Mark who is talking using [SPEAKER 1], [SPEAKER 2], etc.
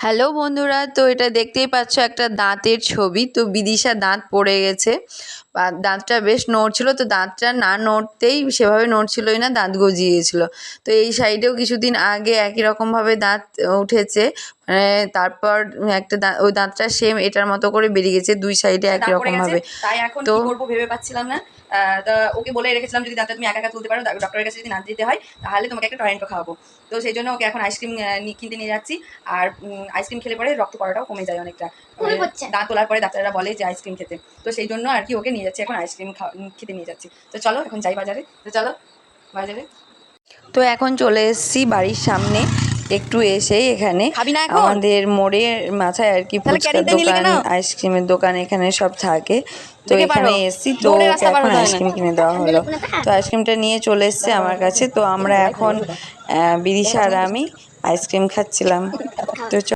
[SPEAKER 1] Hello বন্ধুরা, তো এটা দেখতেই পাচ্ছ একটা দাঁতের ছবি। তো বিদিশা দাঁত পড়ে গেছে, দাঁতটা বেশ নড়ছিল, তো দাঁতটা না নড়তেই সেভাবে নড়ছিলই না, দাঁত গজিয়ে গেছিলো। তো এই সাইডেও কিছুদিন আগে একই রকমভাবে দাঁত উঠেছে, মানে তারপর একটা ওই দাঁতটা সেম এটার মতো করে বেরিয়ে গেছে দুই সাইডে একই রকমভাবে।
[SPEAKER 2] তাই এখন
[SPEAKER 1] তো
[SPEAKER 2] কি করবো ভেবে পাচ্ছিলাম না। তা ওকে বলে রেখেছিলাম যদি দাঁতটা তুমি একা একা তুলতে পারো, ডক্টরের কাছে যদি না দিতে হয় তাহলে তোমাকে একটা টরেন্টো খাওয়াবো। তো সেই জন্য ওকে এখন আইসক্রিম কিনতে নিয়ে যাচ্ছি। আর আইসক্রিম খেলে পরে রক্ত পড়াটাও কমে যায় অনেকটা, দাঁত তোলার পরে ডাক্তাররা বলে যে আইসক্রিম খেতে। তো সেই জন্য আর কি ওকে নিয়ে যাচ্ছি, এখন আইসক্রিম খেতে নিয়ে যাচ্ছি। তো চলো এখন যাই বাজারে। তো চলো বাজারে।
[SPEAKER 1] তো এখন চলে এসেছি বাড়ির সামনে। একটু এসেই এখানে
[SPEAKER 2] খাবি না এখন?
[SPEAKER 1] আমাদের মোড়ের মাথায় আর কি
[SPEAKER 2] তাহলে
[SPEAKER 1] ফুচকার
[SPEAKER 2] ক্যারিতে নিলি
[SPEAKER 1] দোকান,
[SPEAKER 2] কেন?
[SPEAKER 1] আইসক্রিমের দোকান এখানে সব থাকে। তো
[SPEAKER 2] দেখে
[SPEAKER 1] এখানে
[SPEAKER 2] পারো
[SPEAKER 1] এসেছি, তো
[SPEAKER 2] দৌড়ে
[SPEAKER 1] ওকে
[SPEAKER 2] রাস্তা পার
[SPEAKER 1] এখন
[SPEAKER 2] হতে হয় না।
[SPEAKER 1] আইসক্রিম কিনে দেওয়া হলো। তো আইসক্রিমটা নিয়ে চলে এসছে আমার কাছে। তো আমরা এখন বিদিশা আর আমি আইসক্রিম খাচ্ছিলাম। তো